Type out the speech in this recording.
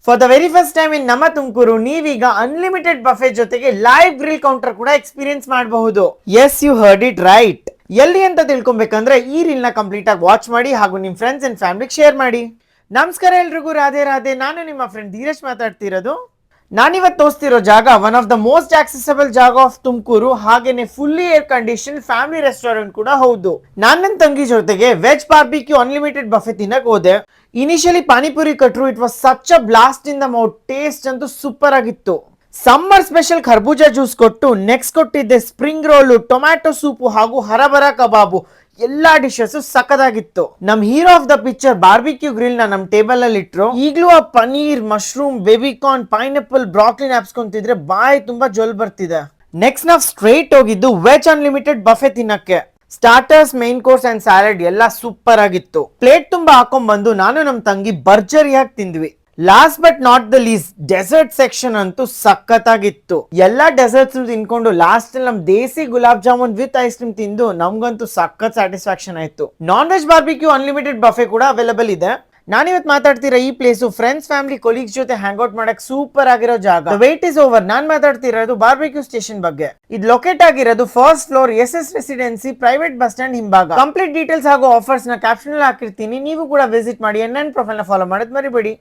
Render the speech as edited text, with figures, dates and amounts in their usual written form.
For the very first time in ನಮ್ಮ ತುಮಕೂರು ನೀವೀಗ unlimited buffet ಜೊತೆಗೆ ಲೈವ್ ಗ್ರಿಲ್ ಕೌಂಟರ್ ಕೂಡ ಎಕ್ಸ್ಪೀರಿಯನ್ಸ್ ಮಾಡಬಹುದು. Yes, you heard it right. ಎಲ್ಲಿ ಅಂತ ತಿಳ್ಕೊಬೇಕಂದ್ರೆ ಈ ರೀಲ್ ನ ಕಂಪ್ಲೀಟ್ ಆಗಿ ವಾಚ್ ಮಾಡಿ ಹಾಗೂ ನಿಮ್ ಫ್ರೆಂಡ್ಸ್ ಅಂಡ್ ಫ್ಯಾಮಿಲಿಗೆ ಶೇರ್ ಮಾಡಿ. ನಮಸ್ಕಾರ ಎಲ್ರಿಗೂ, ರಾಧೆ ರಾಧೆ. ನಾನು ನಿಮ್ಮ ಫ್ರೆಂಡ್ ಧೀರಜ್ ಮಾತಾಡ್ತಿರೋದು. ನಾನಿವತ್ತು ತೋರಿಸ್ತಿರೋ ಜಾಗ one of the most accessible ಜಾಗ ಆಫ್ ತುಮಕೂರು, ಹಾಗೇನೆ fully air condition family restaurant ಕೂಡ ಹೌದು. ನಾನ್ ನನ್ನ ತಂಗಿ ಜೊತೆಗೆ ವೆಜ್ ಬಾರ್ಬಿಕ್ಯೂ ಅನ್ಲಿಮಿಟೆಡ್ ಬಫೆ ತಿನ್ನಕ್ ಹೋದೆ. Initially panipuri cutter. It was such a blast in the mouth. Taste ಅಂತೂ ಸೂಪರ್ ಆಗಿತ್ತು. ಸಮ್ಮರ್ ಸ್ಪೆಷಲ್ ಖರ್ಬೂಜಾ ಜ್ಯೂಸ್ ಕೊಟ್ಟು ನೆಕ್ಸ್ಟ್ ಕೊಟ್ಟಿದ್ದೆ ಸ್ಪ್ರಿಂಗ್ ರೋಲು, ಟೊಮ್ಯಾಟೊ ಸೂಪು ಹಾಗೂ ಹರಬರ ಕಬಾಬು. ಎಲ್ಲಾ ಡಿಶಸ್ ಸಖತ್ತಾಗಿತ್ತು. ನಮ್ hero of the picture barbecue grill ನ ನಮ್ ಟೇಬಲ್ ಅಲ್ಲಿ ಇಟ್ರು. ಈಗ್ಲೂ ಆ ಪನೀರ್, ಮಶ್ರೂಮ್, ಬೇಬಿಕಾರ್ನ್, ಪೈನಾಪಲ್, ಬ್ರಾಕ್ಲಿನ್ ಹಾಪ್ಸ್ಕೊಂತಿದ್ರೆ ಬಾಯಿ ತುಂಬಾ ಜೊಲ್ ಬರ್ತಿದೆ. ನೆಕ್ಸ್ಟ್ ನಾವ್ ಸ್ಟ್ರೈಟ್ ಹೋಗಿದ್ದು ವೆಜ್ ಅನ್ಲಿಮಿಟೆಡ್ ಬಫೆ ತಿನ್ನಕ್ಕೆ. Starters, main course and salad ಎಲ್ಲ ಸೂಪರ್ ಆಗಿತ್ತು. ಪ್ಲೇಟ್ ತುಂಬಾ ಹಾಕೊಂಡ್ ಬಂದು ನಾನು ನಮ್ ತಂಗಿ ಭರ್ಜರಿಯಾಗಿ ತಿಂದ್ವಿ. Last but not the least, dessert section ಅಂತೂ ಸಖತ್ತಾಗಿತ್ತು. ಎಲ್ಲಾ ಡೆಸರ್ಟ್ಸ್ ತಿನ್ಕೊಂಡು ಲಾಸ್ಟ್ ಅಲ್ಲಿ ನಮ್ desi gulab jamun with ice cream ತಿಂದು ನಮ್ಗಂತೂ ಸಖತ್ ಸ್ಯಾಟಿಸ್ಫ್ಯಾಕ್ಷನ್ ಆಯ್ತು. Non veg barbecue unlimited buffet ಕೂಡ ಅವೈಲೇಬಲ್ ಇದೆ. ನಾನಿವತ್ತು ಮಾತಾಡ್ತಿರೋ ಈ ಪ್ಲೇಸು ಫ್ರೆಂಡ್ಸ್, ಫ್ಯಾಮಿಲಿ, ಕೊಲೀಗ್ಸ್ ಜೊತೆ ಹ್ಯಾಂಗ್ ಔಟ್ ಮಾಡಕ್ ಸೂಪರ್ ಆಗಿರೋ ಜಾಗ. Wait is over. ನಾನ್ ಮಾತಾಡ್ತಿರೋದು ಬಾರ್ಬಿಕ್ಯೂ ಸ್ಟೇಷನ್ ಬಗ್ಗೆ. ಇದು ಲೊಕೇಟ್ ಆಗಿರೋದು first floor, S residency, private bus stand ಹಿಂಭಾಗ. ಕಂಪ್ಲೀಟ್ ಡೀಟೇಲ್ಸ್ ಹಾಗೂ ಆಫರ್ಸ್ ನ ಕ್ಯಾಪ್ಷನ್ ಅಲ್ಲಿ ಹಾಕಿರ್ತೀನಿ. ನೀವು ಕೂಡ ವಿಸಿಟ್ ಮಾಡಿ. ನನ್ನ ಪ್ರೊಫೈಲ್ ನ ಫಾಲೋ ಮಾಡೋದು ಮರಿಬೇಡಿ.